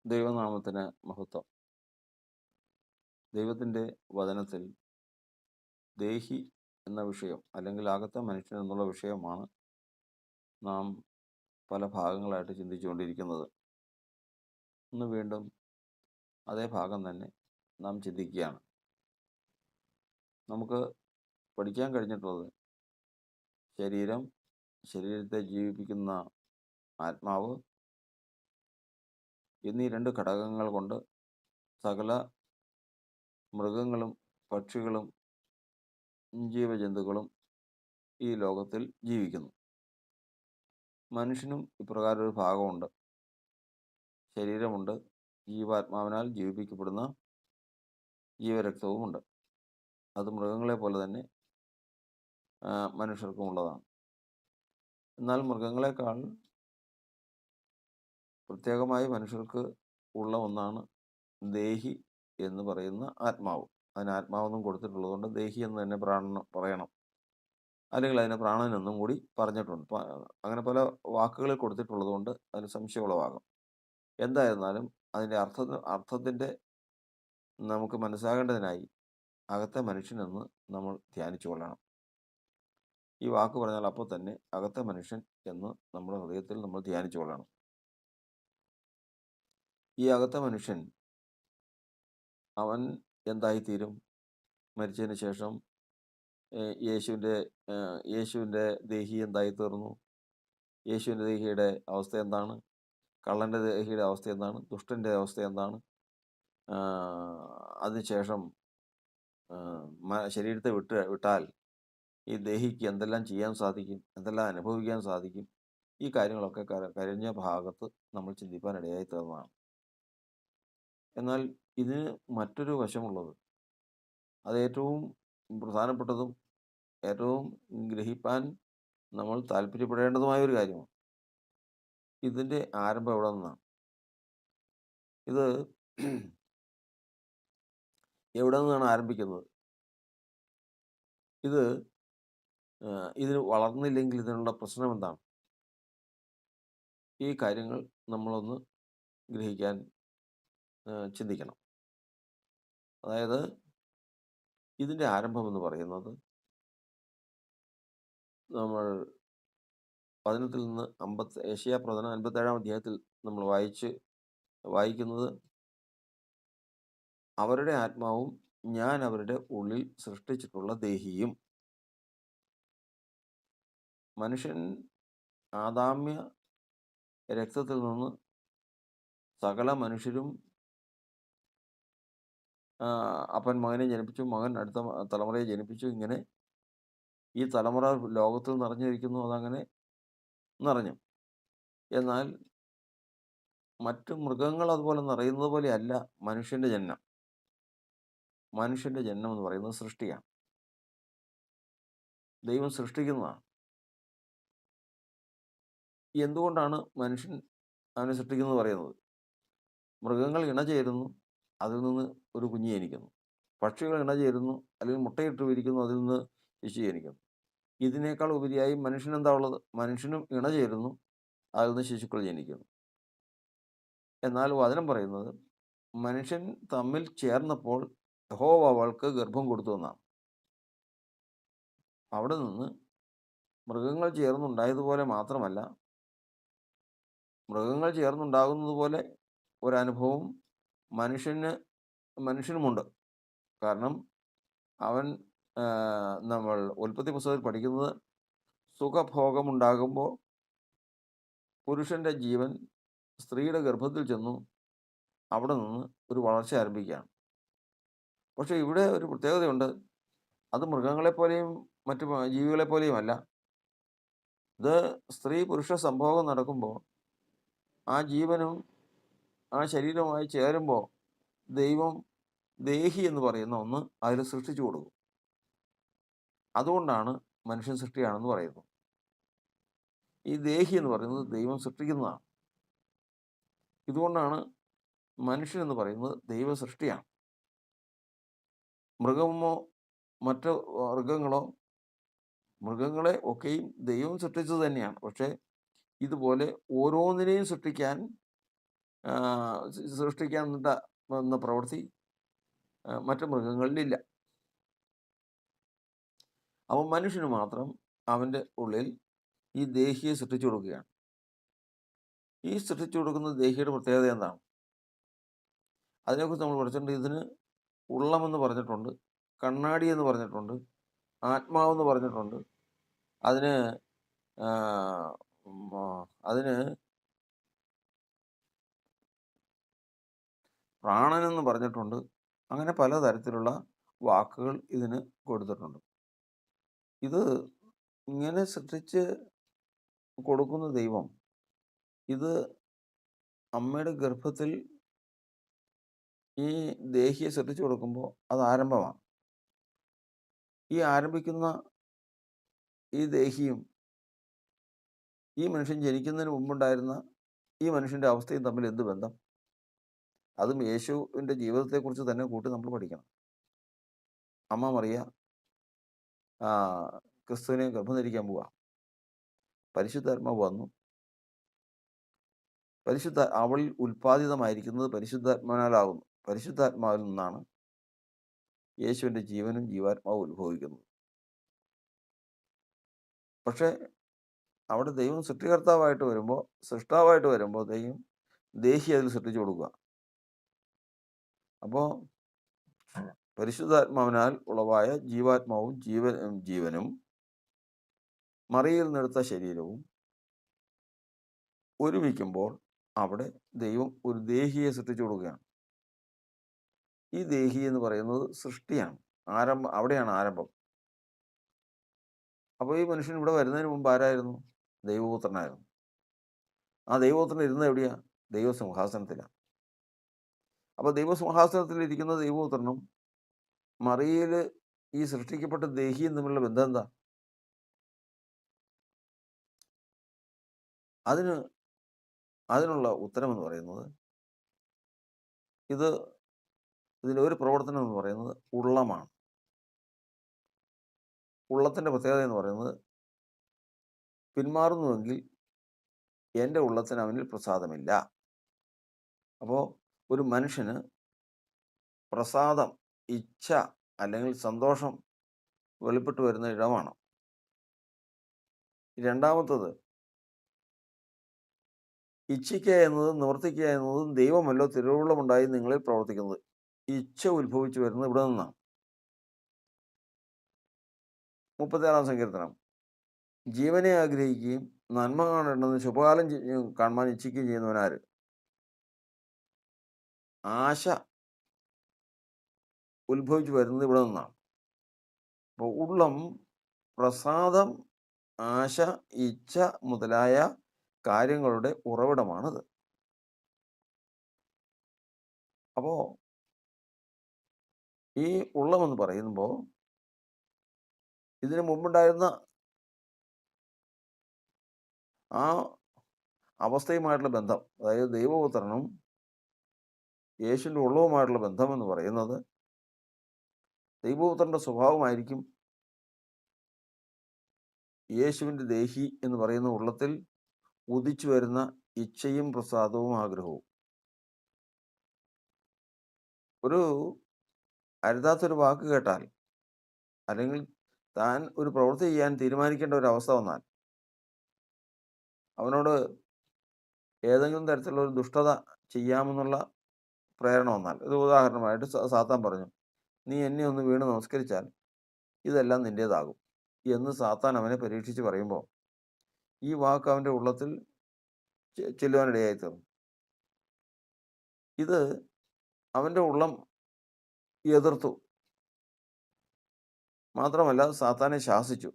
ദൈവനാമത്തിന് മഹത്വം. ദൈവത്തിൻ്റെ വചനത്തിൽ ദേഹി എന്ന വിഷയം അല്ലെങ്കിൽ അകത്തെ മനുഷ്യൻ എന്നുള്ള വിഷയമാണ് നാം പല ഭാഗങ്ങളായിട്ട് ചിന്തിച്ചുകൊണ്ടിരിക്കുന്നത്. ഇന്ന് വീണ്ടും അതേ ഭാഗം തന്നെ നാം ചിന്തിക്കുകയാണ്. നമുക്ക് പഠിക്കാൻ കഴിഞ്ഞിട്ടുള്ളത് ശരീരം, ശരീരത്തെ ജീവിപ്പിക്കുന്ന ആത്മാവ് എന്നീ രണ്ട് ഘടകങ്ങൾ കൊണ്ട് സകല മൃഗങ്ങളും പക്ഷികളും ജീവജന്തുക്കളും ഈ ലോകത്തിൽ ജീവിക്കുന്നു. മനുഷ്യനും ഇപ്രകാരം ഒരു ഭാഗമുണ്ട്. ശരീരമുണ്ട്, ജീവാത്മാവിനാൽ ജീവിപ്പിക്കപ്പെടുന്ന ജീവരക്തവുമുണ്ട്. അത് മൃഗങ്ങളെ പോലെ തന്നെ മനുഷ്യർക്കും ഉള്ളതാണ്. എന്നാൽ മൃഗങ്ങളെക്കാൾ പ്രത്യേകമായി മനുഷ്യർക്ക് ഉള്ള ഒന്നാണ് ദേഹി എന്ന് പറയുന്ന ആത്മാവ്. അതിന് ആത്മാവെന്നും കൊടുത്തിട്ടുള്ളതുകൊണ്ട് ദേഹി എന്ന് തന്നെ പറയണം, അല്ലെങ്കിൽ അതിനെ പ്രാണൻ എന്നും കൂടി പറഞ്ഞിട്ടുണ്ട്. അങ്ങനെ പല വാക്കുകളിൽ കൊടുത്തിട്ടുള്ളത് കൊണ്ട് അതിന് സംശയം ഉളവാകും. എന്തായിരുന്നാലും അതിൻ്റെ അർത്ഥത്തിൻ്റെ നമുക്ക് മനസ്സിലാകേണ്ടതിനായി അകത്തെ മനുഷ്യനെന്ന് നമ്മൾ ധ്യാനിച്ചു കൊള്ളണം. ഈ വാക്ക് പറഞ്ഞാൽ അപ്പോൾ തന്നെ അകത്തെ മനുഷ്യൻ എന്ന് നമ്മുടെ ഹൃദയത്തിൽ നമ്മൾ ധ്യാനിച്ചു കൊള്ളണം. ഈ അകത്തെ മനുഷ്യൻ അവൻ എന്തായിത്തീരും? മരിച്ചതിന് ശേഷം യേശുവിൻ്റെ ദേഹി എന്തായിത്തീർന്നു? യേശുവിൻ്റെ ദേഹിയുടെ അവസ്ഥ എന്താണ്? കള്ളൻ്റെ ദേഹിയുടെ അവസ്ഥ എന്താണ്? ദുഷ്ടൻ്റെ അവസ്ഥ എന്താണ്? അതിനുശേഷം ശരീരത്തെ വിട്ടാൽ ഈ ദേഹിക്ക് എന്തെല്ലാം ചെയ്യാൻ സാധിക്കും, എന്തെല്ലാം അനുഭവിക്കാൻ സാധിക്കും? ഈ കാര്യങ്ങളൊക്കെ കഴിഞ്ഞ ഭാഗത്ത് നമ്മൾ ചിന്തിപ്പാൻ ഇടയായി തീർന്നതാണ്. എന്നാൽ ഇതിന് മറ്റൊരു വശമുള്ളത്, അത് ഏറ്റവും പ്രധാനപ്പെട്ടതും ഏറ്റവും ഗ്രഹിപ്പാൻ നമ്മൾ താല്പര്യപ്പെടേണ്ടതുമായ ഒരു കാര്യമാണ്. ഇതിൻ്റെ ആരംഭം എവിടെ നിന്നാണ്? ഇത് എവിടെ നിന്നാണ് ആരംഭിക്കുന്നത്? ഇതിന് വളർന്നില്ലെങ്കിൽ ഇതിനുള്ള പ്രശ്നം എന്താണ്? ഈ കാര്യങ്ങൾ നമ്മളൊന്ന് ഗ്രഹിക്കാൻ ചിന്തിക്കണം. അതായത് ഇതിൻ്റെ ആരംഭം എന്ന് പറയുന്നത് നമ്മൾ വചനത്തിൽ നിന്ന് യെശയ്യാ പ്രവചനം 57-ാം അധ്യായത്തിൽ നമ്മൾ വായിക്കുന്നത്, അവരുടെ ആത്മാവും ഞാൻ അവരുടെ ഉള്ളിൽ സൃഷ്ടിച്ചിട്ടുള്ള ദേഹിയും. മനുഷ്യൻ ആദാമ്യ രക്തത്തിൽ നിന്ന് സകല മനുഷ്യരും അപ്പൻ മകനെ ജനിപ്പിച്ചു, മകൻ അടുത്ത തലമുറയെ ജനിപ്പിച്ചു. ഇങ്ങനെ ഈ തലമുറ ലോകത്തിൽ നിറഞ്ഞിരിക്കുന്നു. അതങ്ങനെ നിറഞ്ഞു. എന്നാൽ മറ്റ് മൃഗങ്ങൾ അതുപോലെ നിറയുന്നത് പോലെയല്ല മനുഷ്യൻ്റെ ജനനം. മനുഷ്യൻ്റെ ജനനം എന്ന് പറയുന്നത് സൃഷ്ടിയാണ്. ദൈവം സൃഷ്ടിക്കുന്നതാണ്. എന്തുകൊണ്ടാണ് മനുഷ്യൻ അവനെ സൃഷ്ടിക്കുന്നത് പറയുന്നത്? മൃഗങ്ങൾ ഇണചേരുന്നു, അതിൽ നിന്ന് ഒരു കുഞ്ഞ് ജനിക്കുന്നു. പക്ഷികൾ ഇണചേരുന്നു, അല്ലെങ്കിൽ മുട്ടയിട്ട് വിരിക്കുന്നു, അതിൽ നിന്ന് ശിശു ജനിക്കുന്നു. ഇതിനേക്കാൾ ഉപരിയായി മനുഷ്യൻ എന്താ ഉള്ളത്? മനുഷ്യനും ഇണചേരുന്നു, അതിൽ നിന്ന് ശിശുക്കൾ ജനിക്കുന്നു. എന്നാൽ വചനം പറയുന്നത് മനുഷ്യൻ തമ്മിൽ ചേർന്നപ്പോൾ യഹോവ അവൾക്ക് ഗർഭം കൊടുത്തു എന്നാണ്. അവിടെ നിന്ന് മൃഗങ്ങൾ ചേർന്നുണ്ടായതുപോലെ മാത്രമല്ല, മൃഗങ്ങൾ ചേർന്നുണ്ടാകുന്നത് പോലെ ഒരനുഭവം മനുഷ്യനുമുണ്ട്. കാരണം അവൻ നമ്മൾ ഉൽപ്പത്തി പുസ്തകത്തിൽ പഠിക്കുന്നത്, സുഖഭോഗമുണ്ടാകുമ്പോൾ പുരുഷൻ്റെ ജീവൻ സ്ത്രീയുടെ ഗർഭത്തിൽ ചെന്നു അവിടെ നിന്ന് ഒരു വളർച്ച ആരംഭിക്കുകയാണ്. പക്ഷേ ഇവിടെ ഒരു പ്രത്യേകതയുണ്ട്. അത് മൃഗങ്ങളെപ്പോലെയും മറ്റു ജീവികളെപ്പോലെയുമല്ല. ഇത് സ്ത്രീ പുരുഷ സംഭോഗം നടക്കുമ്പോൾ ആ ജീവനും ആ ശരീരവുമായി ചേരുമ്പോൾ ദൈവം ദേഹി എന്ന് പറയുന്ന ഒന്ന് അതിൽ സൃഷ്ടിച്ചു കൊടുക്കും. അതുകൊണ്ടാണ് മനുഷ്യൻ സൃഷ്ടിയാണെന്ന് പറയുന്നത്. ഈ ദേഹി എന്ന് പറയുന്നത് ദൈവം സൃഷ്ടിക്കുന്നതാണ്. ഇതുകൊണ്ടാണ് മനുഷ്യൻ എന്ന് പറയുന്നത് ദൈവ സൃഷ്ടിയാണ്. മൃഗമോ മറ്റ് മൃഗങ്ങളെ ഒക്കെയും ദൈവം സൃഷ്ടിച്ചത് തന്നെയാണ്. പക്ഷേ ഇതുപോലെ ഓരോന്നിനെയും സൃഷ്ടിക്കാൻ സൃഷ്ടിക്കാൻ വന്ന പ്രവൃത്തി മറ്റു മൃഗങ്ങളിലില്ല. അപ്പം മനുഷ്യന് മാത്രം അവൻ്റെ ഉള്ളിൽ ഈ ദേഹിയെ സൃഷ്ടിച്ചു കൊടുക്കുകയാണ്. ഈ സൃഷ്ടിച്ചു കൊടുക്കുന്ന ദേഹിയുടെ പ്രത്യേകത എന്താണ്? അതിനെക്കുറിച്ച് നമ്മൾ പഠിച്ചിട്ടുണ്ട്. ഇതിന് ഉള്ളമെന്ന് പറഞ്ഞിട്ടുണ്ട്, കണ്ണാടി എന്ന് പറഞ്ഞിട്ടുണ്ട്, ആത്മാവെന്ന് പറഞ്ഞിട്ടുണ്ട്, അതിന് അതിന് പ്രാണനെന്ന് പറഞ്ഞിട്ടുണ്ട്. അങ്ങനെ പലതരത്തിലുള്ള വാക്കുകൾ ഇതിന് കൊടുത്തിട്ടുണ്ട്. ഇത് ഇങ്ങനെ സൃഷ്ടിച്ച് കൊടുക്കുന്ന ദൈവം ഇത് അമ്മയുടെ ഗർഭത്തിൽ ഈ ദേഹിയെ സൃഷ്ടിച്ചു കൊടുക്കുമ്പോൾ അത് ആരംഭമാണ്. ഈ ആരംഭിക്കുന്ന ഈ ദേഹിയും ഈ മനുഷ്യൻ ജനിക്കുന്നതിന് മുമ്പുണ്ടായിരുന്ന ഈ മനുഷ്യൻ്റെ അവസ്ഥയും തമ്മിൽ എന്ത് ബന്ധം? അതും യേശുവിൻ്റെ ജീവിതത്തെക്കുറിച്ച് തന്നെ കൂട്ടി നമ്മൾ പഠിക്കണം. അമ്മ മറിയ ക്രിസ്തുവിനെ ഗർഭം ധരിക്കാൻ പോവുക. പരിശുദ്ധാത്മാവ് വന്നു. അവളിൽ ഉൽപ്പാദിതമായിരിക്കുന്നത് പരിശുദ്ധാത്മാവിനാലാകുന്നു. പരിശുദ്ധാത്മാവിൽ നിന്നാണ് യേശുവിൻ്റെ ജീവനും ജീവാത്മാവും ഉത്ഭവിക്കുന്നത്. പക്ഷേ അവിടെ ദൈവം സൃഷ്ടികർത്താവായിട്ട് വരുമ്പോൾ, സൃഷ്ടാവായിട്ട് വരുമ്പോൾ ദൈവം ദേഹി അതിൽ സൃഷ്ടിച്ചു കൊടുക്കുക. അപ്പോൾ പരിശുദ്ധാത്മാവിനാൽ ഉളവായ ജീവാത്മാവും ജീവനും മറിയിൽ നിന്നെടുത്ത ശരീരവും ഒരുമിക്കുമ്പോൾ അവിടെ ദൈവം ഒരു ദേഹിയെ സൃഷ്ടിച്ചു കൊടുക്കുകയാണ്. ഈ ദേഹി എന്ന് പറയുന്നത് സൃഷ്ടിയാണ്, അവിടെയാണ് ആരംഭം. അപ്പോൾ ഈ മനുഷ്യൻ ഇവിടെ വരുന്നതിന് മുമ്പ് ആരായിരുന്നു? ദൈവപുത്രനായിരുന്നു. ആ ദൈവപുത്രൻ ഇരുന്നത് എവിടെയാ? ദൈവസിംഹാസനത്തിലാണ്. അപ്പോൾ ദൈവസിംഹാസനത്തിൽ ഇരിക്കുന്ന ദൈവപുത്രനും മറിയയിൽ ഈ സൃഷ്ടിക്കപ്പെട്ട ദേഹിയും തമ്മിലുള്ള ബന്ധം എന്താ? അതിനുള്ള ഉത്തരമെന്ന് പറയുന്നത്, ഇതിൻ്റെ ഒരു പ്രവർത്തനം എന്ന് പറയുന്നത് ഉള്ളമാണ്. ഉള്ളത്തിൻ്റെ പ്രത്യേകത എന്ന് പറയുന്നത്, പിന്മാറുന്നുവെങ്കിൽ എൻ്റെ ഉള്ളത്തിന് അവനിൽ പ്രസാദമില്ല. അപ്പോൾ ഒരു മനുഷ്യന് പ്രസാദം, ഇച്ഛ അല്ലെങ്കിൽ സന്തോഷം വെളിപ്പെട്ട് വരുന്ന ഇടമാണ്. രണ്ടാമത്തത്, ഇച്ഛിക്കുക എന്നതും നിവർത്തിക്കുക എന്നതും ദൈവമല്ലോ തിരുവുള്ളമുണ്ടായി നിങ്ങളിൽ പ്രവർത്തിക്കുന്നത്. ഇച്ഛ ഉത്ഭവിച്ചു വരുന്നത് ഇവിടെ നിന്നാണ്. 36-ാം സങ്കീർത്തനം, ജീവനെ ആഗ്രഹിക്കുകയും നന്മ കാണേണ്ടെന്ന് ശുഭകാലം കാണുവാൻ ഇച്ഛിക്കുകയും ചെയ്യുന്നവനാര്? ആശ ഉത്ഭവിച്ചു വരുന്നത് ഇവിടെ നിന്നാണ്. അപ്പോൾ ഉള്ളം, പ്രസാദം, ആശ, ഇച്ഛ മുതലായ കാര്യങ്ങളുടെ ഉറവിടമാണത്. അപ്പോൾ ഈ ഉള്ളമെന്ന് പറയുമ്പോൾ ഇതിനു മുമ്പുണ്ടായിരുന്ന ആ അവസ്ഥയുമായിട്ടുള്ള ബന്ധം, അതായത് ദൈവപുത്രനും യേശുവിൻ്റെ ഉള്ളവുമായിട്ടുള്ള ബന്ധം എന്ന് പറയുന്നത്, ദൈവപുത്രൻ്റെ സ്വഭാവമായിരിക്കും യേശുവിൻ്റെ ദേഹി എന്ന് പറയുന്ന ഉള്ളത്തിൽ ഉദിച്ചു വരുന്ന ഇച്ഛയും പ്രസാദവും ആഗ്രഹവും. ഒരു അരുതാത്തൊരു വാക്ക് കേട്ടാൽ, അല്ലെങ്കിൽ താൻ ഒരു പ്രവൃത്തി ചെയ്യാൻ തീരുമാനിക്കേണ്ട ഒരു അവസ്ഥ വന്നാൽ, അവനോട് ഏതെങ്കിലും തരത്തിലുള്ള ഒരു ദുഷ്ടത ചെയ്യാമെന്നുള്ള പ്രേരണ വന്നാൽ, ഒരു ഉദാഹരണമായിട്ട് സാത്താൻ പറഞ്ഞു, നീ എന്നെ ഒന്ന് വീണ് നമസ്കരിച്ചാൽ ഇതെല്ലാം നിൻ്റേതാകും എന്ന് സാത്താൻ അവനെ പരീക്ഷിച്ച് പറയുമ്പോൾ, ഈ വാക്ക് അവൻ്റെ ഉള്ളത്തിൽ ചെല്ലുവാനിടയായി തീർന്നു. ഇത് അവൻ്റെ ഉള്ളം എതിർത്തു. മാത്രമല്ല സാത്താനെ ശാസിച്ചു.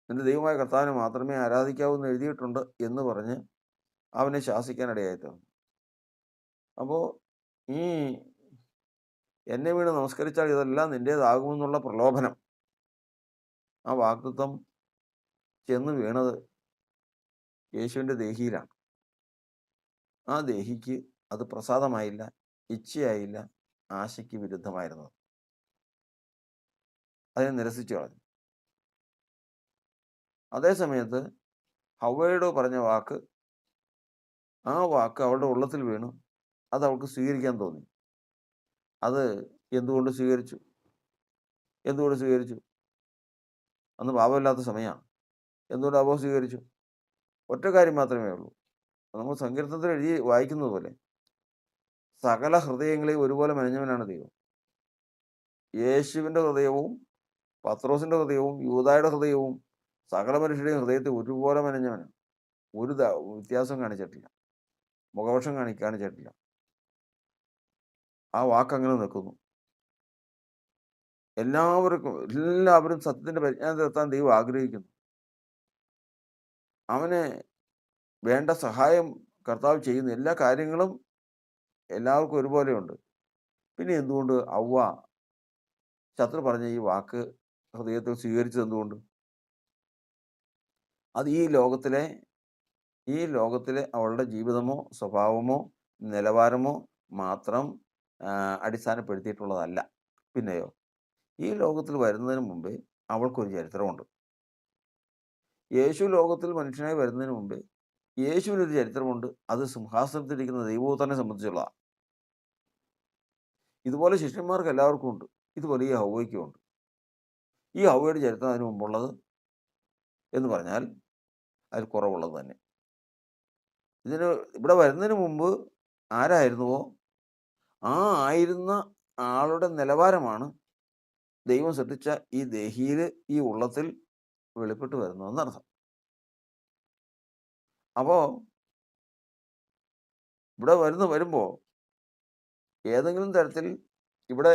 നിന്റെ ദൈവമായ കർത്താവിനെ മാത്രമേ ആരാധിക്കാവൂ എന്ന് എഴുതിയിട്ടുണ്ട് എന്ന് പറഞ്ഞ് അവനെ ശാസിക്കാനിടയായി തീർന്നു. അപ്പോൾ ഈ എന്നെ വീണ് നമസ്കരിച്ചാൽ ഇതെല്ലാം നിൻ്റേതാകുമെന്നുള്ള പ്രലോഭനം, ആ വാഗ്ദത്തം ചെന്ന് വീണത് യേശുവിൻ്റെ ദേഹിയിലാണ്. ആ ദേഹിക്ക് അത് പ്രസാദമായില്ല, ഇച്ഛയായില്ല, ആശയ്ക്ക് വിരുദ്ധമായിരുന്നത്. അതിനെ നിരസിച്ചു കളഞ്ഞു. അതേസമയത്ത് ഹവ്വയോട് പറഞ്ഞ വാക്ക്, ആ വാക്ക് അവളുടെ ഉള്ളത്തിൽ വീണു. അത് അവൾക്ക് സ്വീകരിക്കാൻ തോന്നി. അത് എന്തുകൊണ്ട് സ്വീകരിച്ചു? എന്തുകൊണ്ട് സ്വീകരിച്ചു? അന്ന് പാപമില്ലാത്ത സമയമാണ്. എന്തുകൊണ്ട് ഹവ്വ സ്വീകരിച്ചു? ഒറ്റ കാര്യം മാത്രമേ ഉള്ളൂ. നമ്മൾ സങ്കീർത്തനത്തിൽ എഴുതി വായിക്കുന്നത് പോലെ സകല ഹൃദയങ്ങളെയും ഒരുപോലെ മെനഞ്ഞവനാണ് ദൈവം. യേശുവിൻ്റെ ഹൃദയവും പത്രോസിൻ്റെ ഹൃദയവും യൂദായുടെ ഹൃദയവും സകല മനുഷ്യരുടെയും ഹൃദയത്തെ ഒരുപോലെ മെനഞ്ഞവനാണ്. ഒരു വ്യത്യാസം കാണിച്ചിട്ടില്ല, മുഖപക്ഷം കാണിച്ചിട്ടില്ല. ആ വാക്ക് അങ്ങനെ നിൽക്കുന്നു. എല്ലാവരും സത്യത്തിന്റെ പരിജ്ഞാനത്തിലെത്താൻ ദൈവം ആഗ്രഹിക്കുന്നു. അവന് വേണ്ട സഹായം കർത്താവ് ചെയ്യുന്ന എല്ലാ കാര്യങ്ങളും എല്ലാവർക്കും ഒരുപോലെയുണ്ട്. പിന്നെ എന്തുകൊണ്ട് ഹവ്വ ശത്രു പറഞ്ഞ ഈ വാക്ക് ഹൃദയത്തിൽ സ്വീകരിച്ചത് എന്തുകൊണ്ട്? അത് ഈ ലോകത്തിലെ അവളുടെ ജീവിതമോ സ്വഭാവമോ നിലവാരമോ മാത്രം അടിസ്ഥാനപ്പെടുത്തിയിട്ടുള്ളതല്ല. പിന്നെയോ, ഈ ലോകത്തിൽ വരുന്നതിന് മുമ്പേ അവൾക്കൊരു ചരിത്രമുണ്ട്. യേശു ലോകത്തിൽ മനുഷ്യനായി വരുന്നതിന് മുമ്പേ യേശുവിനൊരു ചരിത്രമുണ്ട്. അത് സിംഹാസനത്തിലിരിക്കുന്ന ദൈവപുത്രനെ സംബന്ധിച്ചുള്ളതാണ്. ഇതുപോലെ ശിഷ്യന്മാർക്ക് എല്ലാവർക്കും ഉണ്ട്. ഇതുപോലെ ഈ ഹവ്വയ്ക്കും ഉണ്ട്. ഈ ഹവ്വയുടെ ചരിത്രം അതിന് മുമ്പുള്ളത് എന്ന് പറഞ്ഞാൽ അതിൽ കുറവുള്ളത് തന്നെ. ഇവിടെ വരുന്നതിന് മുമ്പ് ആരായിരുന്നുവോ ആ ആയിരുന്ന ആളുടെ നിലവാരമാണ് ദൈവം സൃഷ്ടിച്ച ഈ ദേഹിയിൽ, ഈ ഉള്ളത്തിൽ വെളിപ്പെട്ട് വരുന്നതെന്നർത്ഥം. അപ്പോൾ ഇവിടെ വരുമ്പോൾ ഏതെങ്കിലും തരത്തിൽ ഇവിടെ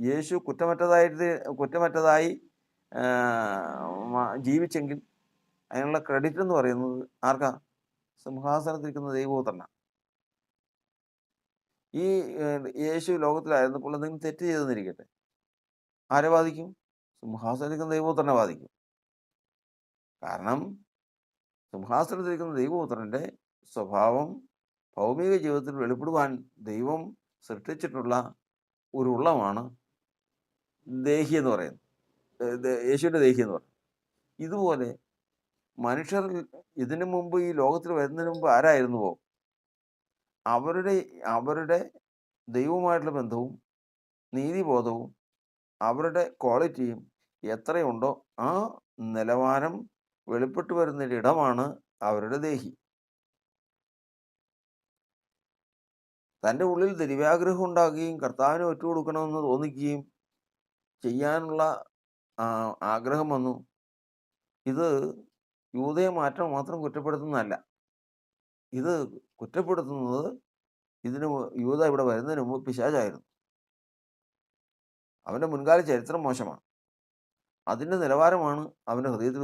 യേശു കുറ്റമറ്റതായി ജീവിച്ചെങ്കിൽ അതിനുള്ള ക്രെഡിറ്റ് എന്ന് പറയുന്നത് ആർക്കാ? സിംഹാസനത്തിരിക്കുന്ന ദൈവപുത്രനാണ്. ഈ യേശു ലോകത്തിലായിരുന്നപ്പോൾ എന്തെങ്കിലും തെറ്റ് ചെയ്തെന്നിരിക്കട്ടെ, ആരെ ബാധിക്കും? സിംഹാസനത്തിരിക്കുന്ന ദൈവപുത്രനെ ബാധിക്കും. കാരണം സിംഹാസനത്തിരിക്കുന്ന ദൈവപുത്രൻ്റെ സ്വഭാവം ഭൗമിക ജീവിതത്തിൽ വെളിപ്പെടുവാൻ ദൈവം സൃഷ്ടിച്ചിട്ടുള്ള ഒരു ഉള്ളമാണ് ദേഹി എന്ന് പറയുന്നത്, യേശുവിൻ്റെ ദേഹി എന്ന് പറയുന്നത്. ഇതുപോലെ മനുഷ്യർ ഇതിനു മുമ്പ് ഈ ലോകത്തിൽ വരുന്നതിന് മുമ്പ് ആരായിരുന്നുവോ അവരുടെ ദൈവവുമായിട്ടുള്ള ബന്ധവും നീതിബോധവും അവരുടെ ക്വാളിറ്റിയും എത്രയുണ്ടോ ആ നിലവാരം വെളിപ്പെട്ടു വരുന്നൊരിടമാണ് അവരുടെ ദേഹി. തൻ്റെ ഉള്ളിൽ ദൈവാഗ്രഹം ഉണ്ടാകുകയും കർത്താവിനെ ഒറ്റുകൊടുക്കണമെന്ന് തോന്നിക്കുകയും ചെയ്യാനുള്ള ആഗ്രഹം വന്നു. ഇത് യൂദയ മാറ്റം മാത്രം കുറ്റപ്പെടുത്തുന്നതല്ല. ഇത് കുറ്റപ്പെടുത്തുന്നത് യൂദ ഇവിടെ വരുന്നതിന് മുമ്പ് പിശാചായിരുന്നു. അവൻ്റെ മുൻകാല ചരിത്രം മോശമാണ്. അതിൻ്റെ നിലവാരമാണ് അവൻ്റെ ഹൃദയത്തിൽ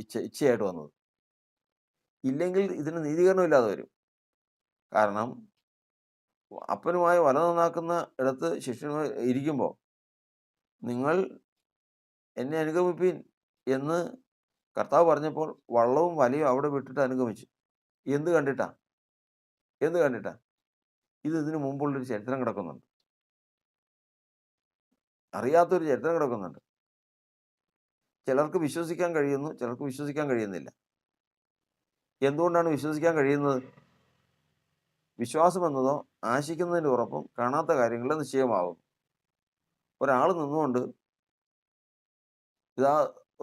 ഇച്ഛയായിട്ട് വന്നത്. ഇല്ലെങ്കിൽ ഇതിന് നീതീകരണം ഇല്ലാതെ വരും. കാരണം അപ്പനുമായി വല നന്നാക്കുന്ന ഇടത്ത് ശിഷ്യന്മാർ ഇരിക്കുമ്പോൾ നിങ്ങൾ എന്നെ അനുഗമിപ്പീൻ എന്ന് കർത്താവ് പറഞ്ഞപ്പോൾ വള്ളവും വലയും അവിടെ വിട്ടിട്ട് അനുഗമിച്ചു. എന്ത് കണ്ടിട്ടാ? ഇതിനു മുമ്പുള്ളൊരു ചരിത്രം കിടക്കുന്നുണ്ട്, അറിയാത്തൊരു ചരിത്രം കിടക്കുന്നുണ്ട്. ചിലർക്ക് വിശ്വസിക്കാൻ കഴിയുന്നു, ചിലർക്ക് വിശ്വസിക്കാൻ കഴിയുന്നില്ല. എന്തുകൊണ്ടാണ് വിശ്വസിക്കാൻ കഴിയുന്നത്? വിശ്വാസം എന്നതോ ആശിക്കുന്നതിൻ്റെ ഉറപ്പും കാണാത്ത കാര്യങ്ങളുടെ നിശ്ചയമാകും. ഒരാൾ നിന്നുകൊണ്ട് ഇതാ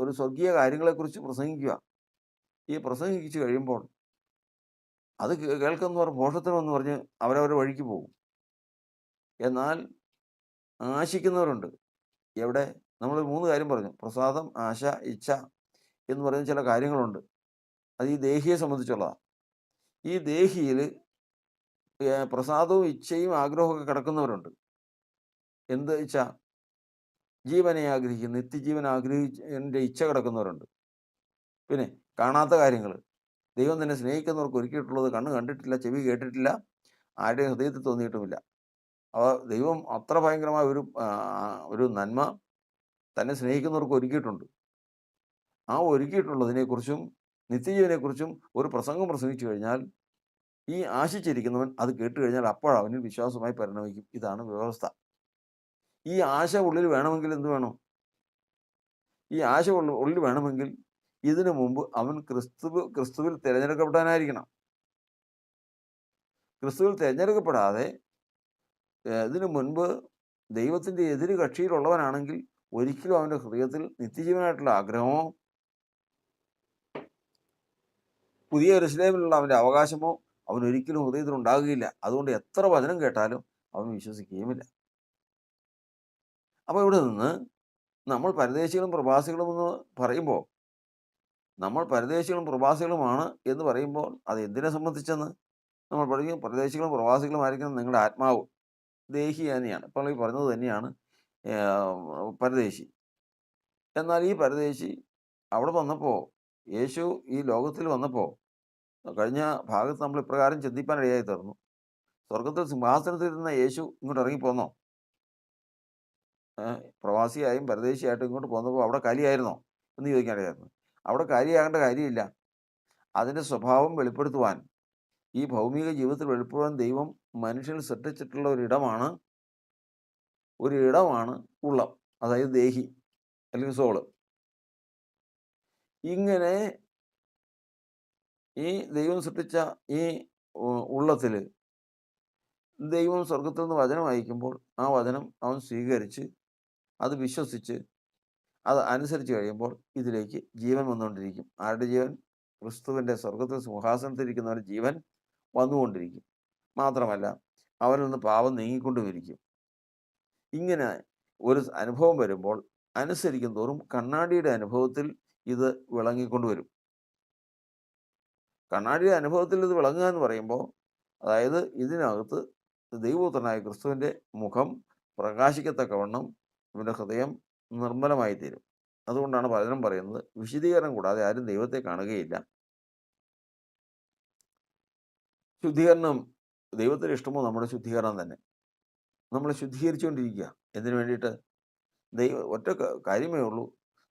ഒരു സ്വർഗീയ കാര്യങ്ങളെക്കുറിച്ച് പ്രസംഗിക്കുക. ഈ പ്രസംഗിച്ചു കഴിയുമ്പോൾ അത് കേൾക്കുന്നവർ ഭോഷത്തരമെന്ന് പറഞ്ഞ് അവരവരുടെ വഴിക്ക് പോകും. എന്നാൽ ആശിക്കുന്നവരുണ്ട്. എവിടെ? നമ്മൾ 3 കാര്യം പറഞ്ഞു. പ്രസാദം, ആശ, ഇച്ഛ എന്ന് പറയുന്ന ചില കാര്യങ്ങളുണ്ട്. അത് ഈ ദേഹിയെ സംബന്ധിച്ചുള്ളതാണ്. ഈ ദേഹിയിൽ പ്രസാദവും ഇച്ഛയും ആഗ്രഹമൊക്കെ കിടക്കുന്നവരുണ്ട്. എന്ത് ഇച്ഛ? ജീവനെ ആഗ്രഹിക്കുന്ന, നിത്യജീവൻ ആഗ്രഹിച്ചതിൻ്റെ ഇച്ഛ കിടക്കുന്നവരുണ്ട്. പിന്നെ കാണാത്ത കാര്യങ്ങൾ, ദൈവം തന്നെ സ്നേഹിക്കുന്നവർക്ക് ഒരുക്കിയിട്ടുള്ളത് കണ്ണ് കണ്ടിട്ടില്ല, ചെവി കേട്ടിട്ടില്ല, ആരുടെയും ഹൃദയത്തിൽ തോന്നിയിട്ടുമില്ല. അപ്പോൾ ദൈവം അത്ര ഭയങ്കരമായ ഒരു നന്മ തന്നെ സ്നേഹിക്കുന്നവർക്ക് ഒരുക്കിയിട്ടുണ്ട്. ആ ഒരുക്കിയിട്ടുള്ളതിനെക്കുറിച്ചും നിത്യജീവനെക്കുറിച്ചും ഒരു പ്രസംഗം പ്രസംഗിച്ചു കഴിഞ്ഞാൽ ഈ ആശിച്ചിരിക്കുന്നവൻ അത് കേട്ട് കഴിഞ്ഞാൽ അപ്പോഴവന് വിശ്വാസമായി പരിണമിക്കും. ഇതാണ് വ്യവസ്ഥ. ഈ ആശ ഉള്ളിൽ വേണമെങ്കിൽ എന്ത് വേണം? ഈ ആശ ഉള്ളിൽ വേണമെങ്കിൽ ഇതിനു മുമ്പ് അവൻ ക്രിസ്തുവിൽ തിരഞ്ഞെടുക്കപ്പെടാനായിരിക്കണം. ക്രിസ്തുവിൽ തിരഞ്ഞെടുക്കപ്പെടാതെ ഇതിനു മുൻപ് ദൈവത്തിൻ്റെ എതിര് കക്ഷിയിലുള്ളവനാണെങ്കിൽ ഒരിക്കലും അവൻ്റെ ഹൃദയത്തിൽ നിത്യജീവനായിട്ടുള്ള ആഗ്രഹമോ പുതിയ യെരൂശലേമിലുള്ള അവൻ്റെ അവകാശമോ അവനൊരിക്കലും ഹൃദയത്തിൽ ഉണ്ടാകുകയില്ല. അതുകൊണ്ട് എത്ര വചനം കേട്ടാലും അവൻ വിശ്വസിക്കുകയുമില്ല. അപ്പോൾ ഇവിടെ നിന്ന് നമ്മൾ പരദേശികളും പ്രവാസികളും എന്ന് പറയുമ്പോൾ, നമ്മൾ പരദേശികളും പ്രവാസികളുമാണ് എന്ന് പറയുമ്പോൾ അത് എന്തിനെ സംബന്ധിച്ചെന്ന് നമ്മൾ പഠിക്കും. പരദേശികളും പ്രവാസികളും ആയിരിക്കണം നിങ്ങളുടെ ആത്മാവ്, ദേഹി തന്നെയാണ്. ഇപ്പോൾ ഈ പറഞ്ഞത് തന്നെയാണ് പരദേശി. എന്നാൽ ഈ പരദേശി അവിടെ വന്നപ്പോൾ, യേശു ഈ ലോകത്തിൽ വന്നപ്പോൾ, കഴിഞ്ഞ ഭാഗത്ത് നമ്മൾ ഇപ്രകാരം ചിന്തിപ്പാനിടയായി തീർന്നു. സ്വർഗത്തിൽ സിംഹാസനത്തിൽ ഇരുന്ന യേശു ഇങ്ങോട്ട് ഇറങ്ങിപ്പോന്നോ? പ്രവാസിയായും പരദേശിയായിട്ടും ഇങ്ങോട്ട് പോന്നപ്പോൾ അവിടെ കാലിയായിരുന്നോ എന്ന് ചോദിക്കാനിടയായിരുന്നു. അവിടെ കാലിയാകേണ്ട കാര്യമില്ല. അതിൻ്റെ സ്വഭാവം വെളിപ്പെടുത്തുവാൻ, ഈ ഭൗമിക ജീവിതത്തിൽ വെളിപ്പെടുവാൻ ദൈവം മനുഷ്യൻ സൃഷ്ടിച്ചിട്ടുള്ള ഒരിടമാണ് ഉള്ളം, അതായത് ദേഹി അല്ലെങ്കിൽ സോള്. ഇങ്ങനെ ഈ ദൈവം സൃഷ്ടിച്ച ഈ ഉള്ളത്തിൽ ദൈവം സ്വർഗത്തിൽ നിന്ന് വചനം അയക്കുമ്പോൾ ആ വചനം അവൻ സ്വീകരിച്ച് അത് വിശ്വസിച്ച് അത് അനുസരിച്ച് കഴിയുമ്പോൾ ഇതിലേക്ക് ജീവൻ വന്നുകൊണ്ടിരിക്കും. ആരുടെ ജീവൻ? ക്രിസ്തുവിൻ്റെ സ്വർഗത്തിൽ സിംഹാസനത്തിലിരിക്കുന്നവൻ്റെ ജീവൻ വന്നുകൊണ്ടിരിക്കും. മാത്രമല്ല അവനിൽ നിന്ന് പാപം നീങ്ങിക്കൊണ്ടുമിരിക്കും. ഇങ്ങനെ ഒരു അനുഭവം വരുമ്പോൾ അനുസരിക്കും തോറും കണ്ണാടിയുടെ അനുഭവത്തിൽ ഇത് വിളങ്ങിക്കൊണ്ടുവരും. കണ്ണാടിയുടെ അനുഭവത്തിൽ ഇത് വിളങ്ങുക എന്ന് പറയുമ്പോൾ, അതായത് ഇതിനകത്ത് ദൈവപുത്രനായ ക്രിസ്തുവിൻ്റെ മുഖം പ്രകാശിക്കത്തക്കവണ്ണം ഇവൻ്റെ ഹൃദയം നിർമ്മലമായി തീരും. അതുകൊണ്ടാണ് വചനം പറയുന്നത്, വിശദീകരണം കൂടാതെ ആരും ദൈവത്തെ കാണുകയില്ല. ശുദ്ധീകരണം ദൈവത്തിന് ഇഷ്ടമോ നമ്മുടെ ശുദ്ധീകരണം തന്നെ. നമ്മളെ ശുദ്ധീകരിച്ചുകൊണ്ടിരിക്കുക. എന്തിനു വേണ്ടിയിട്ട്? ഒറ്റ കാര്യമേ ഉള്ളൂ.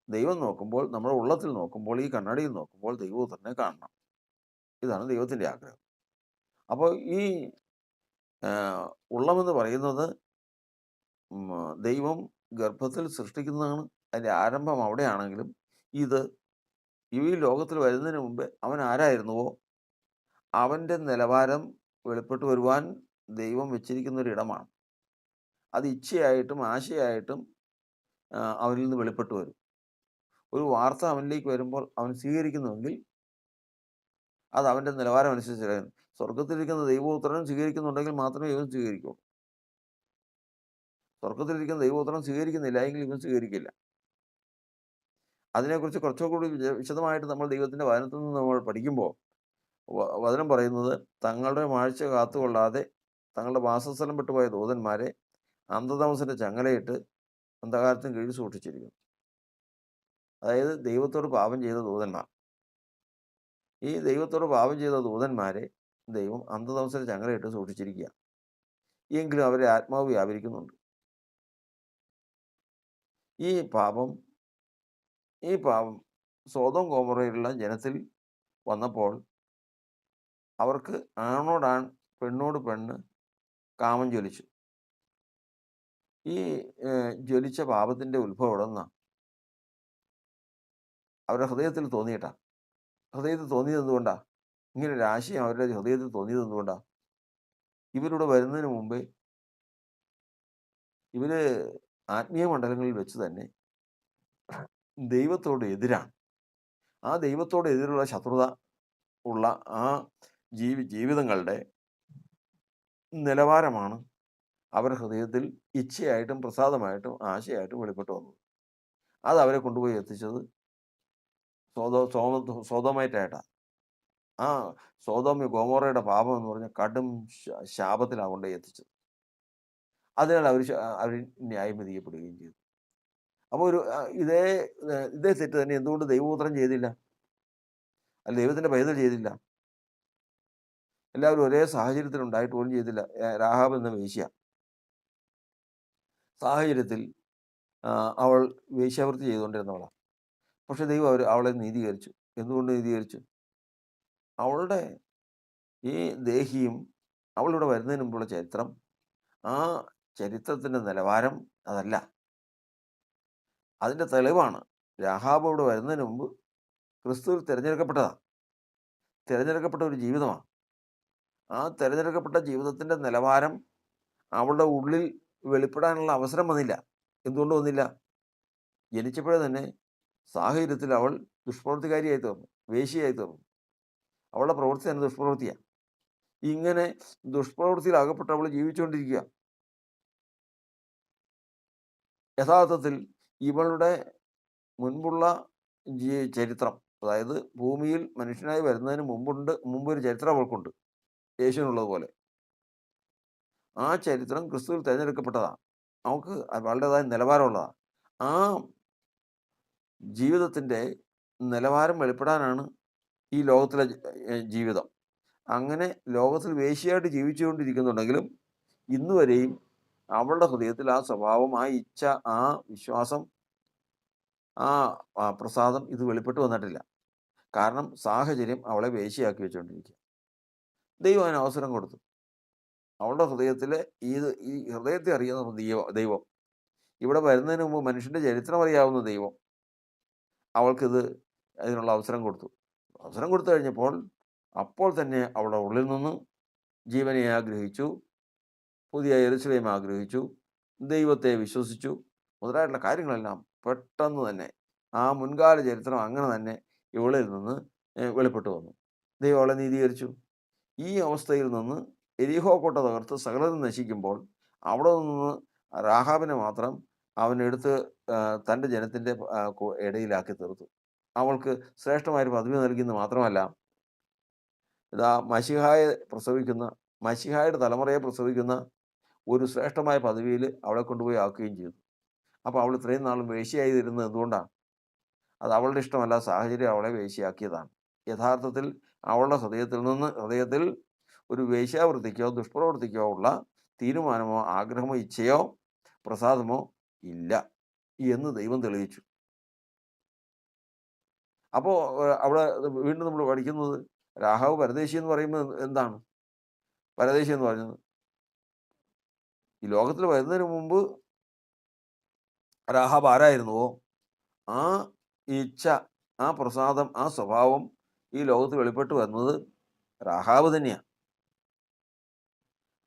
ദൈവം നോക്കുമ്പോൾ, നമ്മുടെ ഉള്ളത്തിൽ നോക്കുമ്പോൾ, ഈ കണ്ണാടിയിൽ നോക്കുമ്പോൾ ദൈവപുത്രനെ കാണണം. ഇതാണ് ദൈവത്തിൻ്റെ ആഗ്രഹം. അപ്പോൾ ഈ ഉള്ളമെന്ന് പറയുന്നത് ദൈവം ഗർഭത്തിൽ സൃഷ്ടിക്കുന്നതാണ്. അതിൻ്റെ ആരംഭം അവിടെയാണെങ്കിലും ഇത് ഈ ലോകത്തിൽ വരുന്നതിന് മുമ്പ് അവൻ ആരായിരുന്നുവോ അവൻ്റെ നിലവാരം വെളിപ്പെട്ട് വരുവാൻ ദൈവം വെച്ചിരിക്കുന്ന ഒരിടമാണ്. അത് ഇച്ഛയായിട്ടും ആശയായിട്ടും അവനിൽ നിന്ന് വെളിപ്പെട്ട് വരും. ഒരു വാർത്ത അവനിലേക്ക് വരുമ്പോൾ അവൻ സ്വീകരിക്കുന്നുവെങ്കിൽ അത് അവൻ്റെ നിലവാരം അനുസരിച്ച്. സ്വർഗത്തിലിരിക്കുന്ന ദൈവപുത്രനും സ്വീകരിക്കുന്നുണ്ടെങ്കിൽ മാത്രമേ ഇവൻ സ്വീകരിക്കൂ. സ്വർഗത്തിലിരിക്കുന്ന ദൈവപുത്രൻ സ്വീകരിക്കുന്നില്ല എങ്കിൽ ഇവൻ സ്വീകരിക്കില്ല. അതിനെക്കുറിച്ച് കുറച്ചുകൂടി വിശദമായിട്ട് നമ്മൾ ദൈവത്തിൻ്റെ വചനത്തിൽ നിന്ന് നമ്മൾ പഠിക്കുമ്പോൾ വചനം പറയുന്നത്, തങ്ങളുടെ വാഴ്ച കാത്തുകൊള്ളാതെ തങ്ങളുടെ വാസസ്ഥലം വിട്ടുപോയ ദൂതന്മാരെ അന്ധതമസിൻ്റെ ചങ്ങലയിട്ട് അന്ധകാരത്തിന് കീഴിൽ സൂക്ഷിച്ചിരിക്കുന്നു. അതായത് ദൈവത്തോട് പാപം ചെയ്ത ദൂതന്മാർ. ഈ ദൈവത്തോട് പാപം ചെയ്ത ദൂതന്മാരെ ദൈവം അന്ധതമസിൻ്റെ ചങ്ങലയിട്ട് സൂക്ഷിച്ചിരിക്കുക. എങ്കിലും അവരെ ആത്മാവ് വ്യാപരിക്കുന്നുണ്ട്. ഈ പാപം സോദോം ഗൊമോറയിലുള്ള ജനത്തിൽ വന്നപ്പോൾ അവർക്ക് ആണോടാൺ പെണ്ണോട് പെണ്ണ് കാമം ജ്വലിച്ചു. ഈ ജ്വലിച്ച പാപത്തിൻ്റെ ഉത്ഭവം എവിടെ നിന്നാണ്? അവരുടെ ഹൃദയത്തിൽ തോന്നിയിട്ടാണ്. ഹൃദയത്തിൽ തോന്നിയത് എന്തുകൊണ്ടാണ്? ഇങ്ങനെ ഒരു ആശയം അവരുടെ ഹൃദയത്തിൽ തോന്നിയത് എന്തുകൊണ്ടാണ്? ഇവരിവിടെ വരുന്നതിന് മുമ്പേ ഇവർ ആത്മീയ മണ്ഡലങ്ങളിൽ വെച്ച് തന്നെ ദൈവത്തോട് എതിരാണ്. ആ ദൈവത്തോട് എതിരുള്ള ശത്രുത ഉള്ള ആ ജീവിതങ്ങളുടെ നിലവാരമാണ് അവരുടെ ഹൃദയത്തിൽ ഇച്ഛയായിട്ടും പ്രസാദമായിട്ടും ആശയായിട്ടും വെളിപ്പെട്ടു വന്നത്. അത് അവരെ കൊണ്ടുപോയി എത്തിച്ചത് സോതോമായിട്ടായിട്ടാണ്. ആ സോതോമ്യ ഗോമോറയുടെ പാപം എന്ന് പറഞ്ഞാൽ കടും ശാപത്തിലാണ് കൊണ്ടുപോയി എത്തിച്ചത്. അതിനാൽ അവർ ന്യായം വിധിക്കപ്പെടുകയും ചെയ്തു. അപ്പോൾ ഇതേ തെറ്റ് തന്നെ എന്തുകൊണ്ട് ദൈവപുത്രൻ ചെയ്തില്ല? അല്ല, ദൈവത്തിൻ്റെ പൈതൽ ചെയ്തില്ല? എല്ലാവരും ഒരേ സാഹചര്യത്തിൽ ഉണ്ടായിട്ട് പോലും ചെയ്തില്ല. രാഹാബ് എന്ന വേശ്യ സാഹചര്യത്തിൽ അവൾ വേശ്യാവൃത്തി ചെയ്തുകൊണ്ടിരുന്നവളാണ്. പക്ഷെ ദൈവം അവളെ നീതീകരിച്ചു. എന്തുകൊണ്ട് നീതീകരിച്ചു? അവളുടെ ഈ ദേഹിയും അവളിവിടെ വരുന്നതിന് മുമ്പുള്ള ചരിത്രം, ആ ചരിത്രത്തിൻ്റെ നിലവാരം അതല്ല. അതിൻ്റെ തെളിവാണ് രാഹാബ് ഇവിടെ വരുന്നതിന് മുമ്പ് ക്രിസ്തുവിൽ തിരഞ്ഞെടുക്കപ്പെട്ടതാണ്, തിരഞ്ഞെടുക്കപ്പെട്ട ഒരു ജീവിതമാണ്. ആ തിരഞ്ഞെടുക്കപ്പെട്ട ജീവിതത്തിൻ്റെ നിലവാരം അവളുടെ ഉള്ളിൽ വെളിപ്പെടാനുള്ള അവസരം വന്നില്ല. എന്തുകൊണ്ട് വന്നില്ല? ജനിച്ചപ്പോഴേ തന്നെ സാഹചര്യത്തിൽ അവൾ ദുഷ്പ്രവൃത്തിക്കാരിയായി തീർന്നു, വേശ്യയായി തീർന്നു. അവളുടെ പ്രവൃത്തി തന്നെ ദുഷ്പ്രവൃത്തിയാണ്. ഇങ്ങനെ ദുഷ്പ്രവൃത്തിയിൽ അകപ്പെട്ട് അവൾ ജീവിച്ചുകൊണ്ടിരിക്കുക. യഥാർത്ഥത്തിൽ ഇവളുടെ മുൻപുള്ള ചരിത്രം, അതായത് ഭൂമിയിൽ മനുഷ്യനായി വരുന്നതിന് മുമ്പൊരു ചരിത്രം അവൾക്കുണ്ട്, യേശുവിനുള്ളതുപോലെ. ആ ചരിത്രം ക്രിസ്തുവിൽ തിരഞ്ഞെടുക്കപ്പെട്ടതാണ്. അവൾക്ക് അവളുടേതായ നിലവാരമുള്ളതാണ്. ആ ജീവിതത്തിൻ്റെ നിലവാരം വെളിപ്പെടാനാണ് ഈ ലോകത്തിലെ ജീവിതം. അങ്ങനെ ലോകത്തിൽ വേശ്യയായിട്ട് ജീവിച്ചുകൊണ്ടിരിക്കുന്നുണ്ടെങ്കിലും ഇന്ന് വരെയും അവളുടെ ഹൃദയത്തിൽ ആ സ്വഭാവം, ആ ഇച്ഛ, ആ വിശ്വാസം, ആ പ്രസാദം ഇത് വെളിപ്പെട്ട് വന്നിട്ടില്ല. കാരണം സാഹചര്യം അവളെ വേശ്യയാക്കി വെച്ചുകൊണ്ടിരിക്കുക. ദൈവം അതിന് അവസരം കൊടുത്തു. അവളുടെ ഹൃദയത്തിലെ ഈ ഹൃദയത്തെ അറിയുന്ന ദൈവം, ഇവിടെ വരുന്നതിന് മുമ്പ് മനുഷ്യൻ്റെ ചരിത്രം അറിയാവുന്ന ദൈവം അവൾക്കിത് അതിനുള്ള അവസരം കൊടുത്തു. അവസരം കൊടുത്തു കഴിഞ്ഞപ്പോൾ അപ്പോൾ തന്നെ അവളുടെ ഉള്ളിൽ നിന്ന് ജീവനെ ആഗ്രഹിച്ചു, പുതിയ യെരൂശലേം ആഗ്രഹിച്ചു, ദൈവത്തെ വിശ്വസിച്ചു മുതലായിട്ടുള്ള കാര്യങ്ങളെല്ലാം പെട്ടെന്ന് തന്നെ ആ മുൻകാല ചരിത്രം അങ്ങനെ തന്നെ ഇവളിൽ നിന്ന് വെളിപ്പെട്ടു വന്നു. ദൈവം അവളെ നീതീകരിച്ചു. ഈ അവസ്ഥയിൽ നിന്ന് എരിഹോ കോട്ട തകർത്ത് സകലതും നശിക്കുമ്പോൾ അവിടെ നിന്ന് രാഹാബിനെ മാത്രം അവനെടുത്ത് തൻ്റെ ജനത്തിൻ്റെ ഇടയിലാക്കി തീർത്തു. അവൾക്ക് ശ്രേഷ്ഠമായൊരു പദവി നൽകിയെന്ന് മാത്രമല്ല, ഇതാ മശിഹായുടെ തലമുറയെ പ്രസവിക്കുന്ന ഒരു ശ്രേഷ്ഠമായ പദവിയിൽ അവളെ കൊണ്ടുപോയി ആക്കുകയും ചെയ്തു. അപ്പോൾ അവൾ ഇത്രയും നാളും വേശ്യയായി ഇരുന്നത് എന്തുകൊണ്ടാണ്? അത് അവളുടെ ഇഷ്ടമല്ല, സാഹചര്യം അവളെ വേശ്യയാക്കിയതാണ്. യഥാർത്ഥത്തിൽ അവളുടെ ഹൃദയത്തിൽ ഒരു വേശ്യാവൃത്തിക്കോ ദുഷ്പ്രവൃത്തിക്കോ ഉള്ള തീരുമാനമോ ആഗ്രഹമോ ഇച്ഛയോ പ്രസാദമോ ഇല്ല എന്ന് ദൈവം തെളിയിച്ചു. അപ്പോൾ അവിടെ വീണ്ടും നമ്മൾ പഠിക്കുന്നത്, രാഹാവ് പരദേശി എന്ന് പറയുമ്പോൾ എന്താണ് പരദേശി എന്ന് പറഞ്ഞത്? ഈ ലോകത്തിൽ വരുന്നതിന് മുമ്പ് രാഹാബ് ആരായിരുന്നുവോ ആ ഇച്ഛ, ആ പ്രസാദം, ആ സ്വഭാവം ഈ ലോകത്ത് വെളിപ്പെട്ട് വരുന്നത് രാഹാബ് തന്നെയാണ്.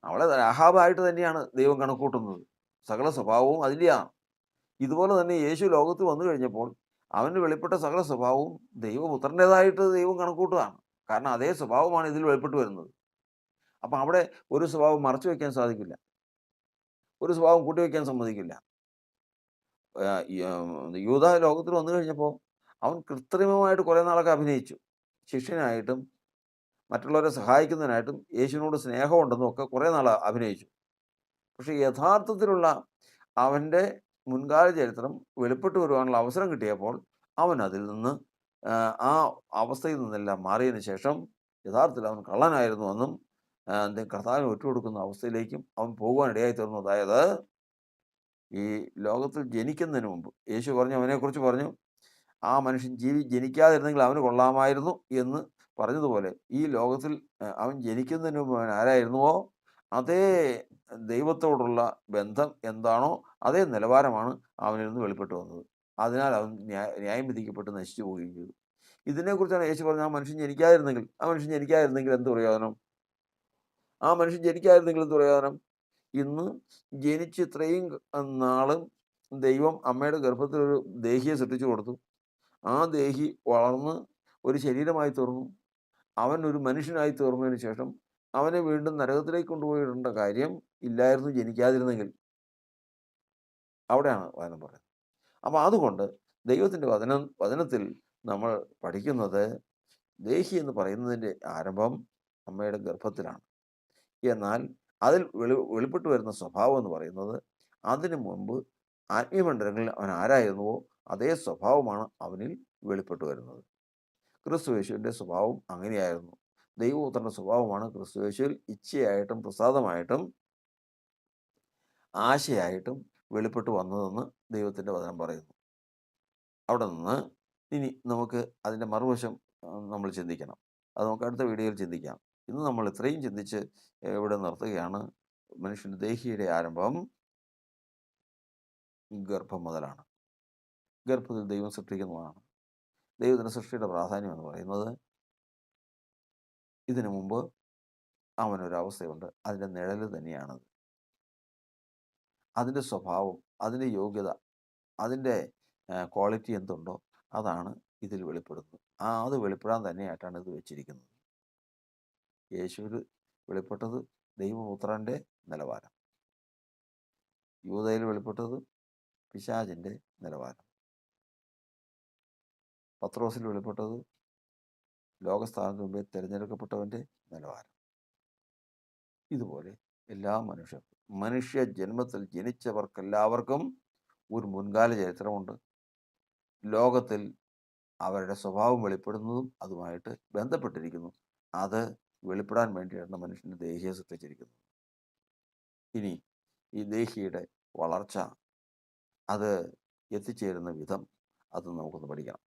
അവളെ രാഹാബായിട്ട് തന്നെയാണ് ദൈവം കണക്കൂട്ടുന്നത്. സകല സ്വഭാവവും അതിലെയാണ്. ഇതുപോലെ തന്നെ യേശു ലോകത്ത് വന്നു കഴിഞ്ഞപ്പോൾ അവന് വെളിപ്പെട്ട സകല സ്വഭാവവും ദൈവപുത്രൻ്റെതായിട്ട് ദൈവം കണക്കൂട്ടുകയാണ്. കാരണം അതേ സ്വഭാവമാണ് ഇതിൽ വെളിപ്പെട്ട് വരുന്നത്. അപ്പം അവിടെ ഒരു സ്വഭാവം മറച്ചു വയ്ക്കാൻ സാധിക്കില്ല, ഒരു സ്വഭാവം കൂട്ടിവെക്കാൻ സമ്മതിക്കില്ല. യൂദ ലോകത്തിൽ വന്നു കഴിഞ്ഞപ്പോൾ അവൻ കൃത്രിമമായിട്ട് കുറേ നാളൊക്കെ അഭിനയിച്ചു. ശിഷ്യനായിട്ടും മറ്റുള്ളവരെ സഹായിക്കുന്നതിനായിട്ടും യേശുവിനോട് സ്നേഹമുണ്ടെന്നും ഒക്കെ കുറേ നാൾ അഭിനയിച്ചു. പക്ഷേ യഥാർത്ഥത്തിലുള്ള അവൻ്റെ മുൻകാല ചരിത്രം വെളിപ്പെട്ട് വരുവാനുള്ള അവസരം കിട്ടിയപ്പോൾ അവൻ അതിൽ നിന്ന് ആ അവസ്ഥയിൽ നിന്നെല്ലാം മാറിയതിന് ശേഷം യഥാർത്ഥത്തിൽ അവൻ കള്ളനായിരുന്നു എന്നും കർത്താവിന് ഒറ്റുകൊടുക്കുന്ന അവസ്ഥയിലേക്കും അവൻ പോകുവാനിടയായി തീർന്നു. അതായത് ഈ ലോകത്തിൽ ജനിക്കുന്നതിന് മുമ്പ് യേശു പറഞ്ഞു, അവനെക്കുറിച്ച് പറഞ്ഞു, ആ മനുഷ്യൻ ജനിക്കാതിരുന്നെങ്കിൽ അവന് കൊള്ളാമായിരുന്നു എന്ന് പറഞ്ഞതുപോലെ ഈ ലോകത്തിൽ അവൻ ജനിക്കുന്നതിന് മുമ്പ് അവൻ ആരായിരുന്നുവോ അതേ ദൈവത്തോടുള്ള ബന്ധം എന്താണോ അതേ നിലവാരമാണ് അവനിൽ നിന്ന് വെളിപ്പെട്ട് വന്നത്. അതിനാൽ അവൻ ന്യായം വിധിക്കപ്പെട്ട് നശിച്ചു പോവുകയും ചെയ്തു. ഇതിനെക്കുറിച്ചാണ് യേശു പറഞ്ഞത്, ആ മനുഷ്യൻ ജനിക്കാതിരുന്നെങ്കിൽ എന്ത് പ്രയോജനം? എന്ത് പ്രയോജനം? ഇന്ന് ജനിച്ച് ഇത്രയും നാളും ദൈവം അമ്മയുടെ ഗർഭത്തിൽ ഒരു ദേഹിയെ സൃഷ്ടിച്ചു കൊടുത്തു. ആ ദേഹി വളർന്ന് ഒരു ശരീരമായി തീർന്നു. അവൻ ഒരു മനുഷ്യനായി തീർന്നതിന് ശേഷം അവനെ വീണ്ടും നരകത്തിലേക്ക് കൊണ്ടുപോയിടേണ്ട കാര്യം ഇല്ലായിരുന്നു ജനിക്കാതിരുന്നെങ്കിൽ. അവിടെയാണ് വചനം പറയുന്നത്. അപ്പോൾ അതുകൊണ്ട് ദൈവത്തിൻ്റെ വചനത്തിൽ നമ്മൾ പഠിക്കുന്നത്, ദേഹി എന്ന് പറയുന്നതിൻ്റെ ആരംഭം അമ്മയുടെ ഗർഭത്തിലാണ്. എന്നാൽ അതിൽ വെളിപ്പെട്ട് വരുന്ന സ്വഭാവം എന്ന് പറയുന്നത് അതിനു മുമ്പ് ആത്മീയമണ്ഡലങ്ങളിൽ അവൻ ആരായിരുന്നുവോ അതേ സ്വഭാവമാണ് അവനിൽ വെളിപ്പെട്ട് വരുന്നത്. ക്രിസ്തുയേശുവിൻ്റെ സ്വഭാവം അങ്ങനെയായിരുന്നു. ദൈവപുത്രൻ്റെ സ്വഭാവമാണ് ക്രിസ്തുയേശുവിൽ ഇച്ഛയായിട്ടും പ്രസാദമായിട്ടും ആശയായിട്ടും വെളിപ്പെട്ട് വന്നതെന്ന് ദൈവത്തിൻ്റെ വചനം പറയുന്നു. അവിടെ നിന്ന് ഇനി നമുക്ക് അതിൻ്റെ മറുവശം നമ്മൾ ചിന്തിക്കണം. അത് നമുക്ക് അടുത്ത വീഡിയോയിൽ ചിന്തിക്കാം. ഇന്ന് നമ്മൾ ഇത്രയും ചിന്തിച്ച് ഇവിടെ നിർത്തുകയാണ്. മനുഷ്യൻ്റെ ദേഹിയുടെ ആരംഭം ഗർഭം മുതലാണ്. ഗർഭത്തിൽ ദൈവം സൃഷ്ടിക്കുന്നതാണ്. ദൈവത്തിൻ്റെ സൃഷ്ടിയുടെ പ്രാധാന്യം എന്ന് പറയുന്നത്, ഇതിനു മുമ്പ് അവനൊരവസ്ഥയുണ്ട്, അതിൻ്റെ നിഴൽ തന്നെയാണത്. അതിൻ്റെ സ്വഭാവം, അതിൻ്റെ യോഗ്യത, അതിൻ്റെ ക്വാളിറ്റി എന്തുണ്ടോ അതാണ് ഇതിൽ വെളിപ്പെടുന്നത്. അത് വെളിപ്പെടാൻ തന്നെയായിട്ടാണ് ഇത് വെച്ചിരിക്കുന്നത്. യേശുവിൽ വെളിപ്പെട്ടത് ദൈവപുത്രൻ്റെ നിലവാരം, യൂദയിൽ വെളിപ്പെട്ടത് പിശാചിൻ്റെ നിലവാരം, പത്രോസിൽ വെളിപ്പെട്ടത് ലോകസ്ഥാനത്തിന് മുമ്പേ തിരഞ്ഞെടുക്കപ്പെട്ടവൻ്റെ നിലവാരം. ഇതുപോലെ എല്ലാ മനുഷ്യർക്കും, മനുഷ്യ ജന്മത്തിൽ ജനിച്ചവർക്കെല്ലാവർക്കും ഒരു മുൻകാല ചരിത്രമുണ്ട്. ലോകത്തിൽ അവരുടെ സ്വഭാവം വെളിപ്പെടുന്നതും അതുമായിട്ട് ബന്ധപ്പെട്ടിരിക്കുന്നു. അത് വെളിപ്പെടാൻ വേണ്ടിയാണ് മനുഷ്യൻ്റെ ദേഹിയെ സൃഷ്ടിച്ചിരിക്കുന്നത്. ഇനി ഈ ദേഹിയുടെ വളർച്ച, അത് എത്തിച്ചേരുന്ന വിധം അത് നമുക്കൊന്ന് പഠിക്കണം.